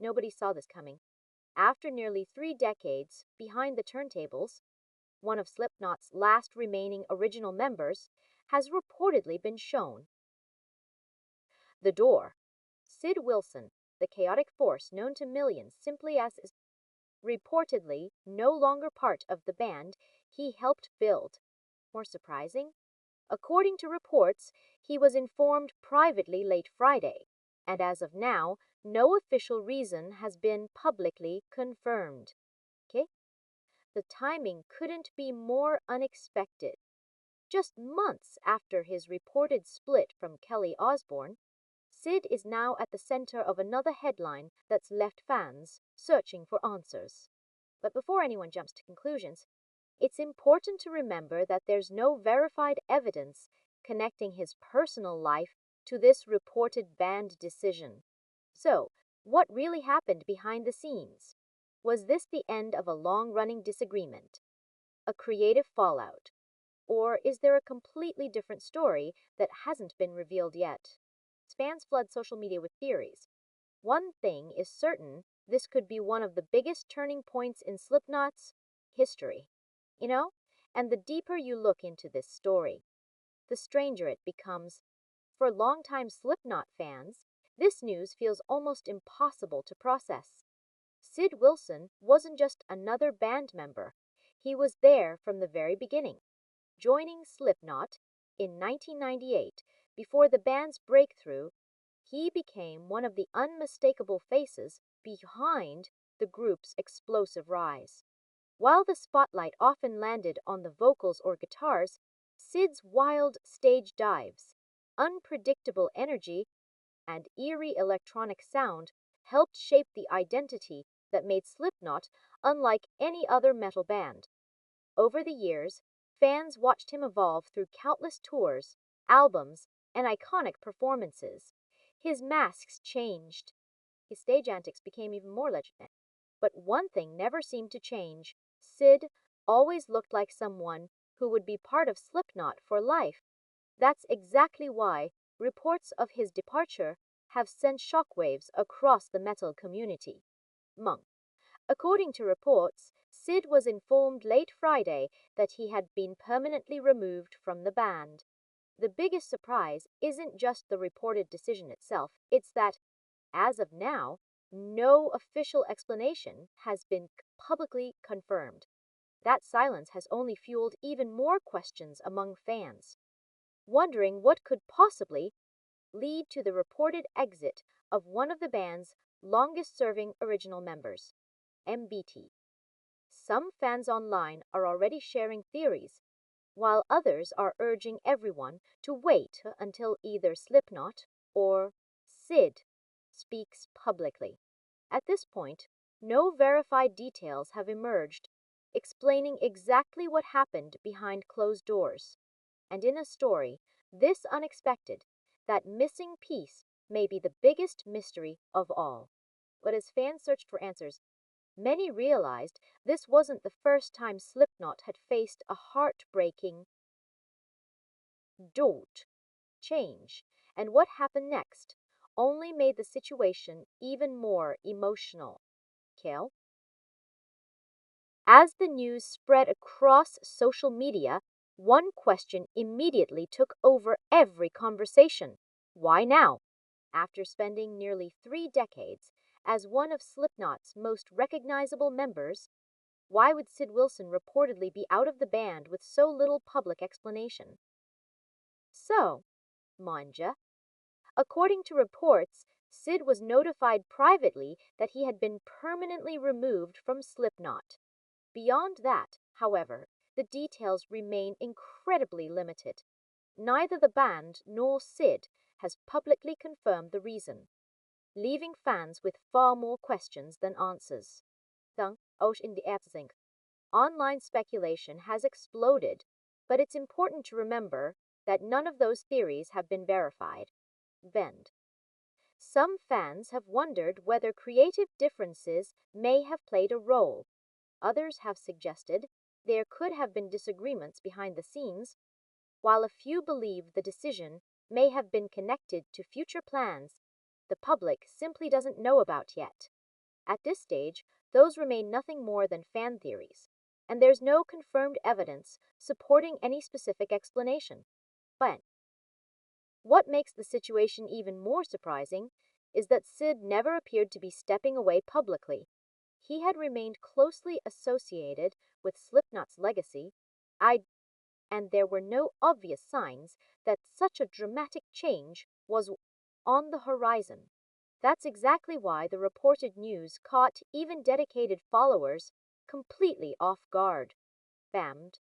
Nobody saw this coming. After nearly 3 decades behind the turntables, one of Slipknot's last remaining original members has reportedly been shown. The Door. Sid Wilson, the chaotic force known to millions simply as is reportedly no longer part of the band he helped build. More surprising? According to reports, he was informed privately late Friday, and as of now, no official reason has been publicly confirmed. Okay? The timing couldn't be more unexpected. Just months after his reported split from Kelly Osbourne, Sid is now at the center of another headline that's left fans searching for answers. But before anyone jumps to conclusions, it's important to remember that there's no verified evidence connecting his personal life to this reported band decision. So, what really happened behind the scenes? Was this the end of a long-running disagreement? A creative fallout? Or is there a completely different story that hasn't been revealed yet? Fans flood social media with theories. One thing is certain, this could be one of the biggest turning points in Slipknot's history. And the deeper you look into this story, the stranger it becomes. For longtime Slipknot fans, this news feels almost impossible to process. Sid Wilson wasn't just another band member. He was there from the very beginning, joining Slipknot in 1998. Before the band's breakthrough, he became one of the unmistakable faces behind the group's explosive rise. While the spotlight often landed on the vocals or guitars, Sid's wild stage dives, unpredictable energy, and eerie electronic sound helped shape the identity that made Slipknot unlike any other metal band. Over the years, fans watched him evolve through countless tours, albums, and iconic performances. His masks changed. His stage antics became even more legendary. But one thing never seemed to change. Sid always looked like someone who would be part of Slipknot for life. That's exactly why reports of his departure have sent shockwaves across the metal community. Monk. According to reports, Sid was informed late Friday that he had been permanently removed from the band. The biggest surprise isn't just the reported decision itself, it's that, as of now, no official explanation has been publicly confirmed. That silence has only fueled even more questions among fans, wondering what could possibly lead to the reported exit of one of the band's longest-serving original members, MBT. Some fans online are already sharing theories, while others are urging everyone to wait until either Slipknot or Sid speaks publicly. At this point, no verified details have emerged explaining exactly what happened behind closed doors. And in a story this unexpected, that missing piece may be the biggest mystery of all. But as fans searched for answers, many realized this wasn't the first time Slipknot had faced a heartbreaking change, and what happened next only made the situation even more emotional. Kale? As the news spread across social media, one question immediately took over every conversation. Why now? After spending nearly 3 decades as one of Slipknot's most recognizable members, why would Sid Wilson reportedly be out of the band with so little public explanation? So, Manja, according to reports, Sid was notified privately that he had been permanently removed from Slipknot. Beyond that, however, the details remain incredibly limited. Neither the band nor Sid has publicly confirmed the reason, leaving fans with far more questions than answers. Online speculation has exploded, but it's important to remember that none of those theories have been verified. Some fans have wondered whether creative differences may have played a role. Others have suggested there could have been disagreements behind the scenes, while a few believe the decision may have been connected to future plans the public simply doesn't know about yet. At this stage, those remain nothing more than fan theories, and there's no confirmed evidence supporting any specific explanation. But what makes the situation even more surprising is that Sid never appeared to be stepping away publicly. He had remained closely associated with Slipknot's legacy, and there were no obvious signs that such a dramatic change was on the horizon. That's exactly why the reported news caught even dedicated followers completely off guard. Bammed.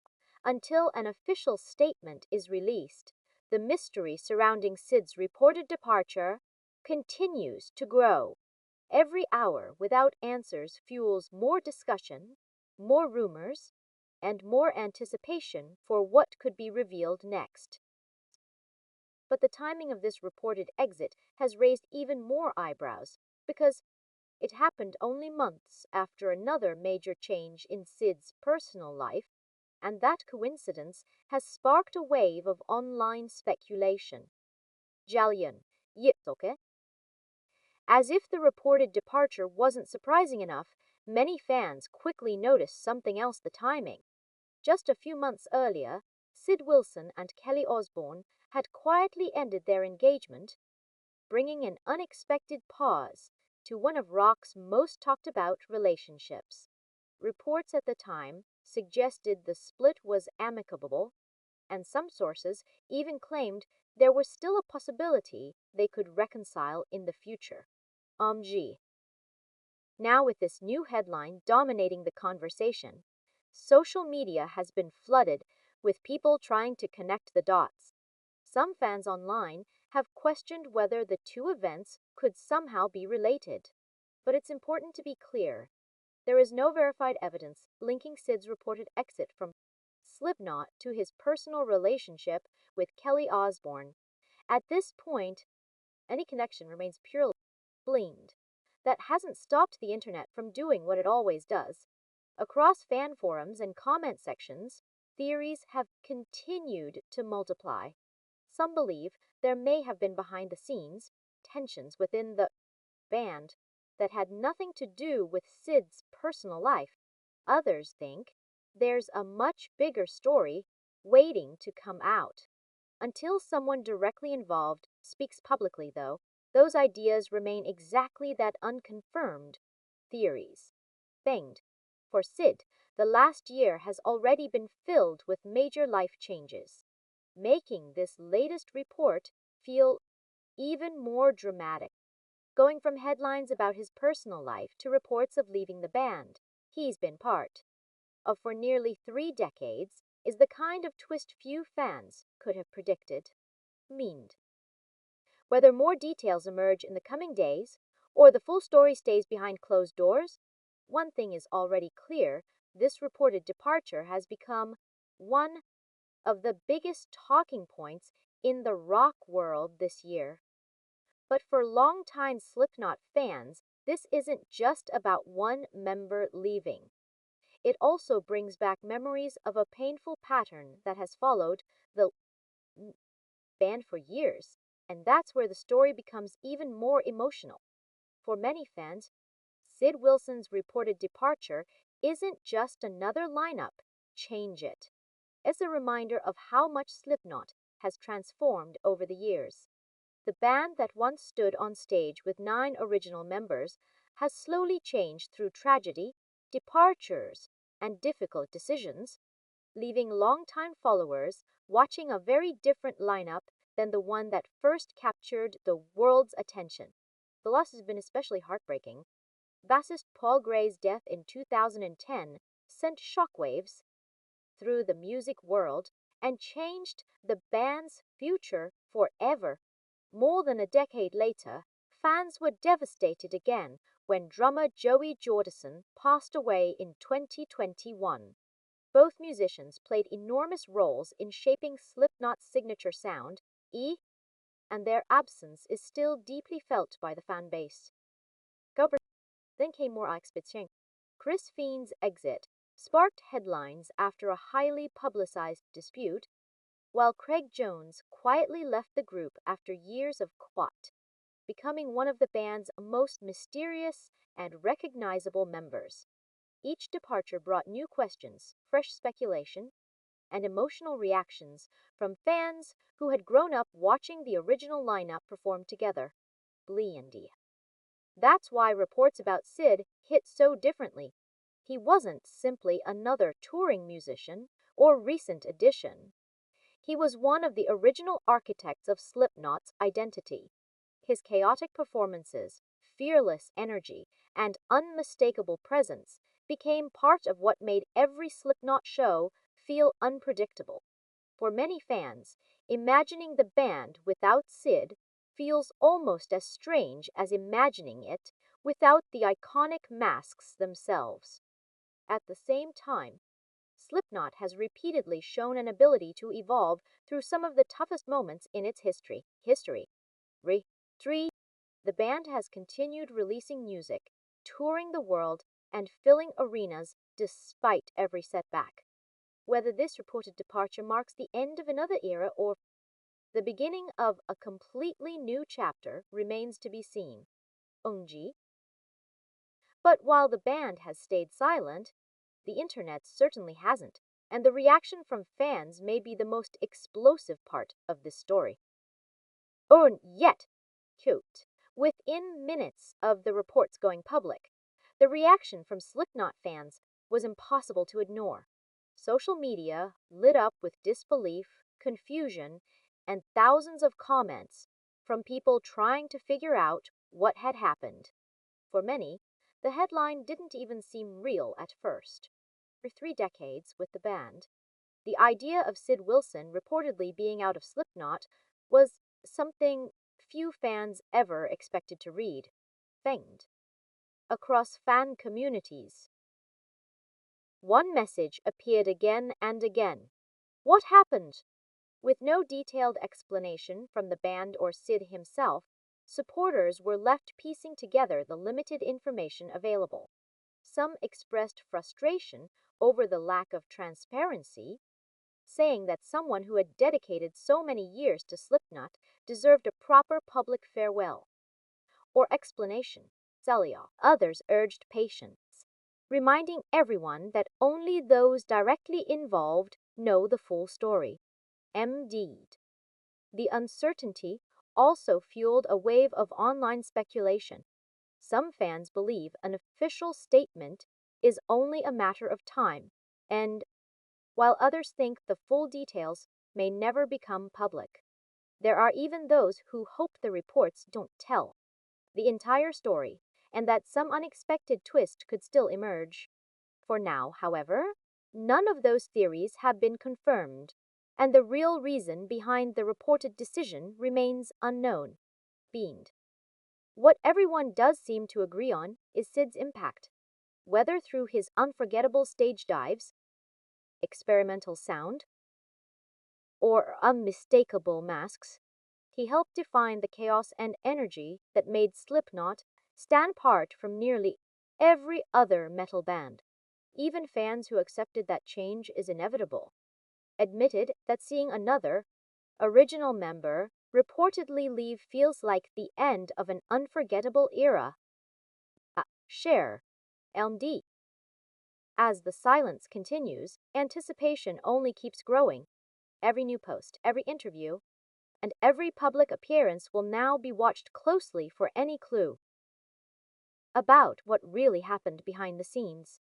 Until an official statement is released, the mystery surrounding Sid's reported departure continues to grow. Every hour without answers fuels more discussion, more rumors, and more anticipation for what could be revealed next. But the timing of this reported exit has raised even more eyebrows because it happened only months after another major change in Sid's personal life, and that coincidence has sparked a wave of online speculation. Jalian, Yipsoke. As if the reported departure wasn't surprising enough, many fans quickly noticed something else: the timing. Just a few months earlier, Sid Wilson and Kelly Osbourne had quietly ended their engagement, bringing an unexpected pause to one of rock's most talked about relationships. Reports at the time suggested the split was amicable, and some sources even claimed there was still a possibility they could reconcile in the future. G. Now, with this new headline dominating the conversation, social media has been flooded with people trying to connect the dots. Some fans online have questioned whether the two events could somehow be related. But it's important to be clear: there is no verified evidence linking Sid's reported exit from Slipknot to his personal relationship with Kelly Osbourne. At this point, any connection remains purely blamed. That hasn't stopped the internet from doing what it always does. Across fan forums and comment sections, theories have continued to multiply. Some believe there may have been behind the scenes tensions within the band that had nothing to do with Sid's personal life. Others think there's a much bigger story waiting to come out. Until someone directly involved speaks publicly, though, those ideas remain exactly that: unconfirmed theories. Banged. For Sid, the last year has already been filled with major life changes, making this latest report feel even more dramatic. Going from headlines about his personal life to reports of leaving the band he's been part of for nearly 3 decades is the kind of twist few fans could have predicted. Meaned. Whether more details emerge in the coming days or the full story stays behind closed doors, one thing is already clear: this reported departure has become one of the biggest talking points in the rock world this year. But for longtime Slipknot fans, this isn't just about one member leaving. It also brings back memories of a painful pattern that has followed the band for years, and that's where the story becomes even more emotional. For many fans, Sid Wilson's reported departure isn't just another lineup change, it's a reminder of how much Slipknot has transformed over the years. The band that once stood on stage with 9 original members has slowly changed through tragedy, departures, and difficult decisions, leaving longtime followers watching a very different lineup than the one that first captured the world's attention. The loss has been especially heartbreaking. Bassist Paul Gray's death in 2010 sent shockwaves through the music world and changed the band's future forever. More than a decade later, fans were devastated again when drummer Joey Jordison passed away in 2021. Both musicians played enormous roles in shaping Slipknot's signature sound, and their absence is still deeply felt by the fan base. Then came more expectation. Chris Fiend's exit sparked headlines after a highly publicized dispute, while Craig Jones quietly left the group after years of quiet. becoming one of the band's most mysterious and recognizable members. Each departure brought new questions, fresh speculation, and emotional reactions from fans who had grown up watching the original lineup perform together. Bleeandy. That's why reports about Sid hit so differently. He wasn't simply another touring musician or recent addition. He was one of the original architects of Slipknot's identity. His chaotic performances, fearless energy, and unmistakable presence became part of what made every Slipknot show feel unpredictable. For many fans, imagining the band without Sid feels almost as strange as imagining it without the iconic masks themselves. At the same time, Slipknot has repeatedly shown an ability to evolve through some of the toughest moments in its history. 3. The band has continued releasing music, touring the world, and filling arenas despite every setback. Whether this reported departure marks the end of another era or the beginning of a completely new chapter remains to be seen. Ungji. But while the band has stayed silent, the internet certainly hasn't, and the reaction from fans may be the most explosive part of this story. Yet, cute. Within minutes of the reports going public, the reaction from Slipknot fans was impossible to ignore. Social media lit up with disbelief, confusion, and thousands of comments from people trying to figure out what had happened. For many, the headline didn't even seem real at first. For 3 decades with the band, the idea of Sid Wilson reportedly being out of Slipknot was something few fans ever expected to read. Fanged. Across fan communities, one message appeared again and again. What happened? With no detailed explanation from the band or Sid himself, supporters were left piecing together the limited information available. Some expressed frustration over the lack of transparency, saying that someone who had dedicated so many years to Slipknot deserved a proper public farewell or explanation. Others urged patience, reminding everyone that only those directly involved know the full story. Indeed, the uncertainty also fueled a wave of online speculation. Some fans believe an official statement is only a matter of time, and while others think the full details may never become public. There are even those who hope the reports don't tell the entire story, and that some unexpected twist could still emerge. For now, however, none of those theories have been confirmed, and the real reason behind the reported decision remains unknown. What everyone does seem to agree on is Sid's impact. Whether through his unforgettable stage dives, experimental sound, or unmistakable masks, he helped define the chaos and energy that made Slipknot stand apart from nearly every other metal band. Even fans who accepted that change is inevitable admitted that seeing another, original member reportedly leave feels like the end of an unforgettable era. Share. LD. As the silence continues, anticipation only keeps growing. Every new post, every interview, and every public appearance will now be watched closely for any clue about what really happened behind the scenes.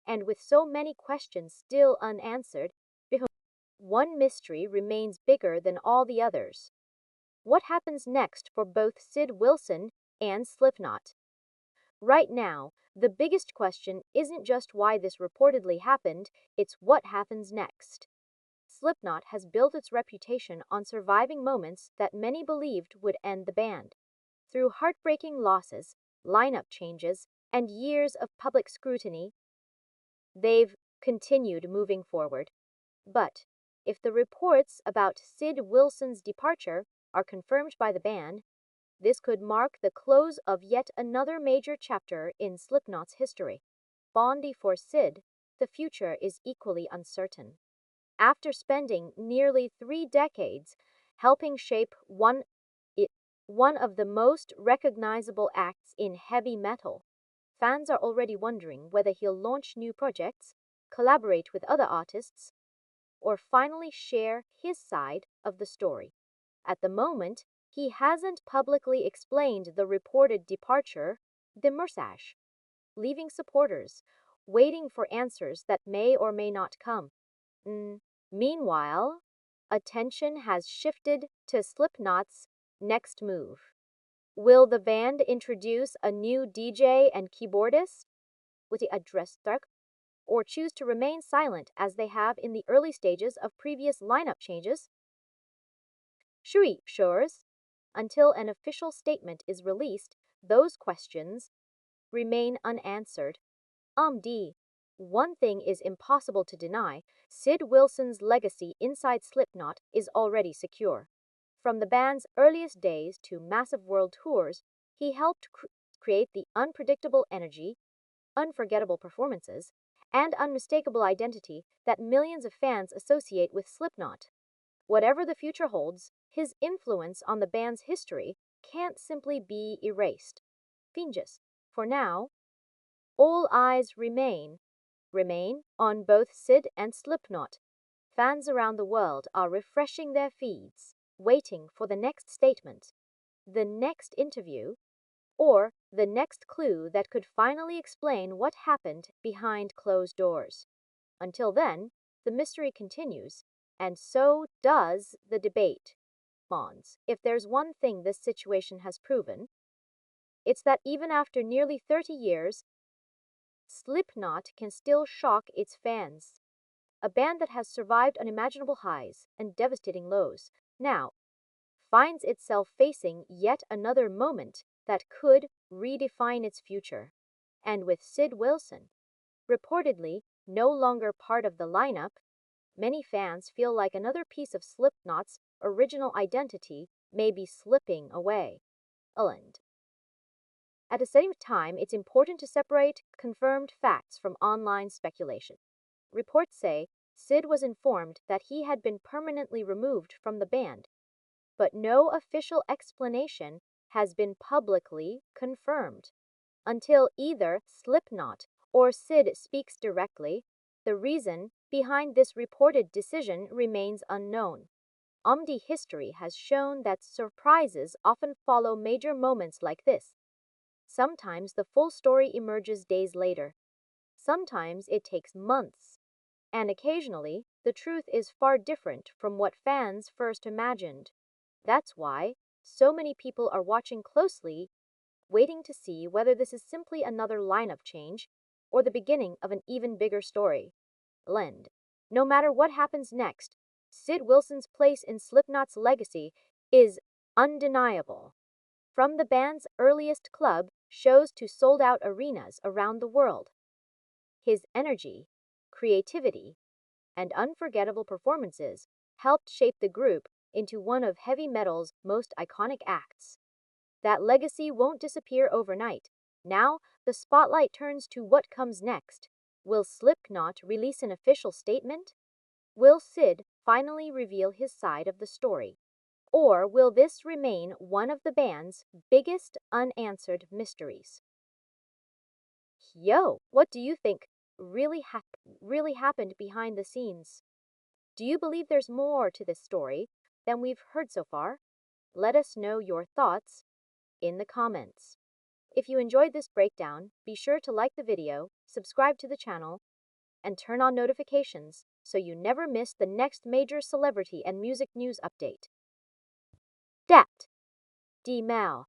And with so many questions still unanswered, one mystery remains bigger than all the others. What happens next for both Sid Wilson and Slipknot? Right now, the biggest question isn't just why this reportedly happened, it's what happens next. Slipknot has built its reputation on surviving moments that many believed would end the band. Through heartbreaking losses, lineup changes, and years of public scrutiny, they've continued moving forward. But if the reports about Sid Wilson's departure are confirmed by the band, this could mark the close of yet another major chapter in Slipknot's history. For Sid, the future is equally uncertain. After spending nearly 3 decades helping shape one one of the most recognizable acts in heavy metal. Fans are already wondering whether he'll launch new projects, collaborate with other artists, or finally share his side of the story. At the moment, he hasn't publicly explained the reported departure, the Mursage, leaving supporters waiting for answers that may or may not come. Meanwhile, attention has shifted to Slipknot's next move. Will the band introduce a new DJ and keyboardist with the address dark, or choose to remain silent as they have in the early stages of previous lineup changes? Shores, until an official statement is released, those questions remain unanswered. One thing is impossible to deny: Sid Wilson's legacy inside Slipknot is already secure. From the band's earliest days to massive world tours, he helped create the unpredictable energy, unforgettable performances, and unmistakable identity that millions of fans associate with Slipknot. Whatever the future holds, his influence on the band's history can't simply be erased. Finges. For now, all eyes remain on both Sid and Slipknot. Fans around the world are refreshing their feeds, waiting for the next statement, the next interview, or the next clue that could finally explain what happened behind closed doors. Until then, the mystery continues, and so does the debate. If there's one thing this situation has proven, it's that even after nearly 30 years, Slipknot can still shock its fans. A band that has survived unimaginable highs and devastating lows now finds itself facing yet another moment that could redefine its future. And with Sid Wilson reportedly no longer part of the lineup, many fans feel like another piece of Slipknot's original identity may be slipping away. At the same time, it's important to separate confirmed facts from online speculation. Reports say Sid was informed that he had been permanently removed from the band, but no official explanation has been publicly confirmed. Until either Slipknot or Sid speaks directly, the reason behind this reported decision remains unknown. History has shown that surprises often follow major moments like this. Sometimes the full story emerges days later. Sometimes it takes months. And occasionally, the truth is far different from what fans first imagined. That's why so many people are watching closely, waiting to see whether this is simply another lineup change or the beginning of an even bigger story. No matter what happens next, Sid Wilson's place in Slipknot's legacy is undeniable. From the band's earliest club shows to sold-out arenas around the world, his energy, creativity, and unforgettable performances helped shape the group into one of heavy metal's most iconic acts. That legacy won't disappear overnight. Now, the spotlight turns to what comes next. Will Slipknot release an official statement? Will Sid finally reveal his side of the story? Or will this remain one of the band's biggest unanswered mysteries? What do you think really happened behind the scenes? Do you believe there's more to this story than we've heard so far? Let us know your thoughts in the comments. If you enjoyed this breakdown, be sure to like the video, subscribe to the channel, and turn on notifications so you never miss the next major celebrity and music news update. Dat. D. Mal.